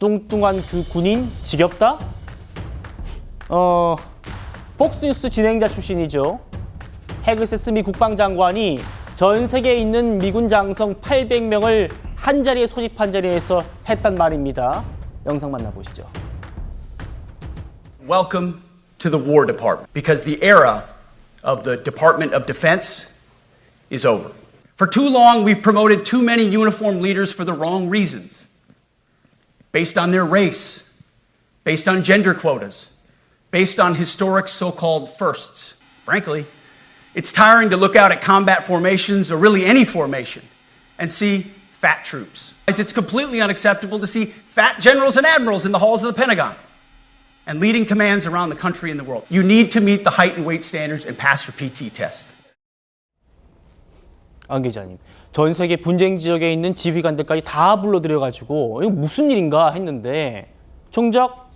뚱뚱한 그 군인 지겹다? 폭스뉴스 진행자 출신이죠. 헤그세스 미 국방장관이 전 세계에 있는 미군 장성 800명을 한 자리에 소집한 자리에서 했단 말입니다. 영상 만나보시죠. Welcome to the War Department, because the era of the Department of Defense is over. For too long, we've promoted too many uniformed leaders for the wrong reasons, based on their race, based on gender quotas, based on historic so-called firsts. Frankly, it's tiring to look out at combat formations, or really any formation, and see fat troops. It's completely unacceptable to see fat generals and admirals in the halls of the Pentagon and leading commands around the country and the world. You need to meet the height and weight standards and pass your PT test. 안 기자님, 전 세계 분쟁 지역에 있는 지휘관들까지 다 불러들여가지고 이거 무슨 일인가 했는데 정작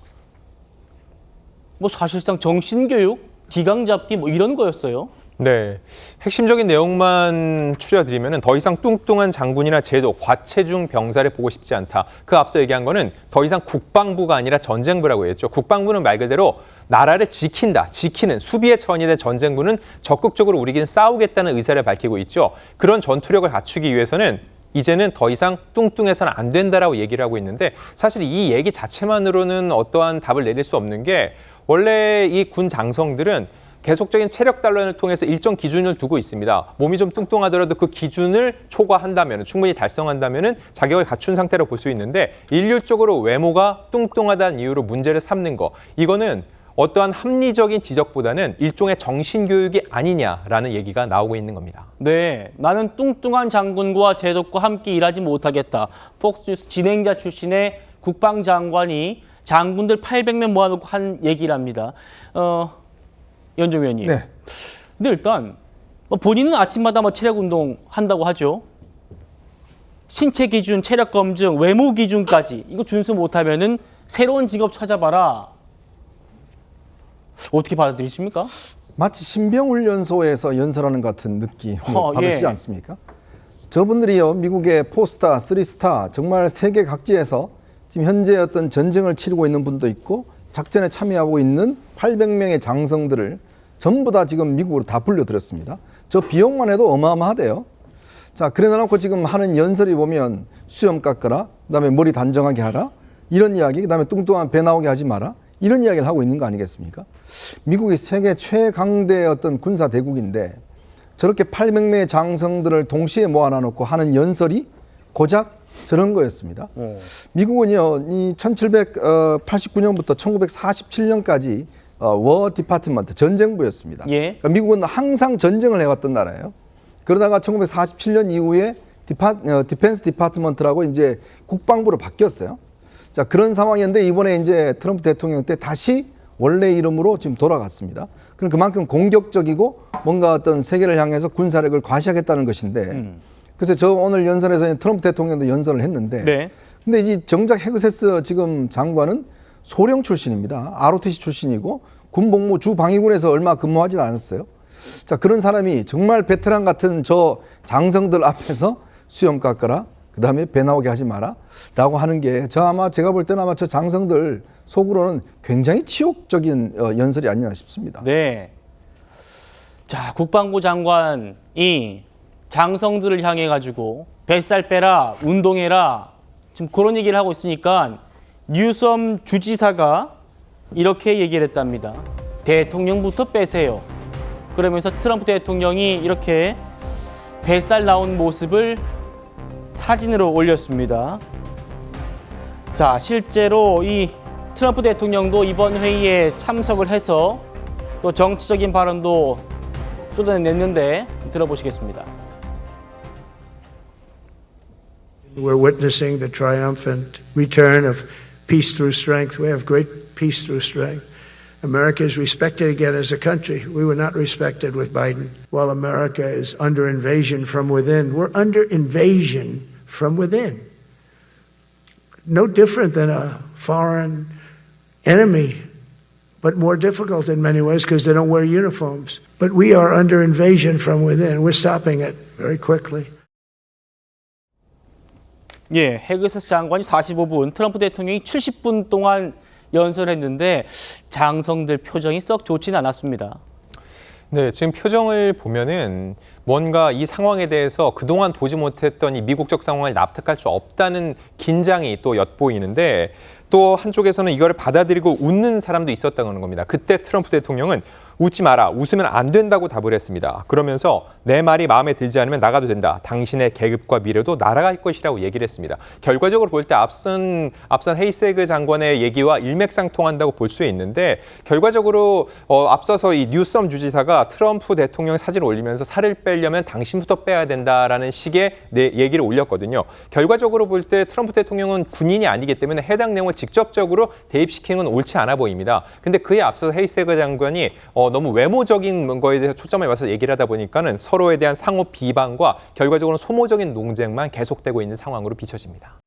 뭐 사실상 정신교육, 기강 잡기 뭐 이런 거였어요. 네, 핵심적인 내용만 추려드리면 더 이상 뚱뚱한 장군이나 제도, 과체중 병사를 보고 싶지 않다. 그 앞서 얘기한 거는 더 이상 국방부가 아니라 전쟁부라고 했죠. 국방부는 말 그대로 나라를 지킨다, 지키는 수비의 천이 된 전쟁부는 적극적으로 우리에게는 싸우겠다는 의사를 밝히고 있죠. 그런 전투력을 갖추기 위해서는 이제는 더 이상 뚱뚱해서는 안 된다라고 얘기를 하고 있는데 사실 이 얘기 자체만으로는 어떠한 답을 내릴 수 없는 게 원래 이 군 장성들은 계속적인 체력 단련을 통해서 일정 기준을 두고 있습니다. 몸이 좀 뚱뚱하더라도 그 기준을 초과한다면, 충분히 달성한다면 자격을 갖춘 상태로 볼 수 있는데 일률적으로 외모가 뚱뚱하다는 이유로 문제를 삼는 거, 이거는 어떠한 합리적인 지적보다는 일종의 정신교육이 아니냐라는 얘기가 나오고 있는 겁니다. 네, 나는 뚱뚱한 장군과 제독과 함께 일하지 못하겠다. 폭스뉴스 진행자 출신의 국방장관이 장군들 800명 모아놓고 한 얘기를 합니다. 연정 위원님. 네. 근데 일단 본인은 아침마다 체력 운동 한다고 하죠. 신체 기준, 체력 검증, 외모 기준까지 이거 준수 못하면은 새로운 직업 찾아봐라. 어떻게 받아들이십니까? 마치 신병훈련소에서 연설하는 것 같은 느낌 받으시지 예. 않습니까? 저분들이요, 미국의 포스타, 쓰리스타, 정말 세계 각지에서 지금 현재 어떤 전쟁을 치르고 있는 분도 있고 작전에 참여하고 있는 800명의 장성들을 전부 다 지금 미국으로 다 불려들였습니다. 저 비용만 해도 어마어마하대요. 자, 그래 놓고 지금 하는 연설이 보면 수염 깎아라, 그다음에 머리 단정하게 하라, 이런 이야기, 그다음에 뚱뚱한 배 나오게 하지 마라, 이런 이야기를 하고 있는 거 아니겠습니까? 미국이 세계 최강대의 어떤 군사 대국인데 저렇게 800명의 장성들을 동시에 모아놓고 하는 연설이 고작 저런 거였습니다. 미국은요, 이 1789년부터 1947년까지 워 디파트먼트, 전쟁부였습니다. 예. 그러니까 미국은 항상 전쟁을 해왔던 나라예요. 그러다가 1947년 이후에 디펜스 디파트먼트라고 이제 국방부로 바뀌었어요. 자, 그런 상황이었는데 이번에 이제 트럼프 대통령 때 다시 원래 이름으로 지금 돌아갔습니다. 그럼 그만큼 공격적이고 뭔가 어떤 세계를 향해서 군사력을 과시하겠다는 것인데 그래서 저 오늘 연설에서 트럼프 대통령도 연설을 했는데 네. 근데 이 정작 헤그세스 지금 장관은 소령 출신입니다. ROTC 출신이고 군복무 주방위군에서 얼마 근무하진 않았어요. 자, 그런 사람이 정말 베테랑 같은 저 장성들 앞에서 수염 깎아라, 그 다음에 배 나오게 하지 마라 라고 하는 게 제가 볼 때는 아마 저 장성들 속으로는 굉장히 치욕적인 연설이 아니나 싶습니다. 네. 자, 국방부 장관이 장성들을 향해 가지고 뱃살 빼라, 운동해라, 지금 그런 얘기를 하고 있으니까 뉴섬 주지사가 이렇게 얘기를 했답니다. 대통령부터 빼세요. 그러면서 트럼프 대통령이 이렇게 뱃살 나온 모습을 사진으로 올렸습니다. 자, 실제로 이 트럼프 대통령도 이번 회의에 참석을 해서 또 정치적인 발언도 쏟아냈는데 들어보시겠습니다. We're witnessing the triumphant return of peace through strength. We have great peace through strength. America is respected again as a country. We were not respected with Biden. While America is under invasion from within, we're under invasion from within. No different than a foreign enemy, but more difficult in many ways because they don't wear uniforms. But we are under invasion from within. We're stopping it very quickly. 예, 헤그세스 장관이 45분, 트럼프 대통령이 70분 동안 연설했는데 장성들 표정이 썩 좋지는 않았습니다. 네, 지금 표정을 보면은 뭔가 이 상황에 대해서 그동안 보지 못했던 이 미국적 상황을 납득할 수 없다는 긴장이 또 엿보이는데 또 한쪽에서는 이거를 받아들이고 웃는 사람도 있었다는 겁니다. 그때 트럼프 대통령은 웃지 마라, 웃으면 안 된다고 답을 했습니다. 그러면서 내 말이 마음에 들지 않으면 나가도 된다. 당신의 계급과 미래도 날아갈 것이라고 얘기를 했습니다. 결과적으로 볼 때 앞선 헤이세그 장관의 얘기와 일맥상통한다고 볼 수 있는데 결과적으로 앞서서 이 뉴섬 주지사가 트럼프 대통령 사진을 올리면서 살을 빼려면 당신부터 빼야 된다라는 식의 얘기를 올렸거든요. 결과적으로 볼 때 트럼프 대통령은 군인이 아니기 때문에 해당 내용을 직접적으로 대입시키는 건 옳지 않아 보입니다. 근데 그에 앞서서 헤이세그 장관이 너무 외모적인 거에 대해서 초점을 맞춰서 얘기를 하다 보니까는 서로에 대한 상호 비방과 결과적으로 소모적인 논쟁만 계속되고 있는 상황으로 비춰집니다.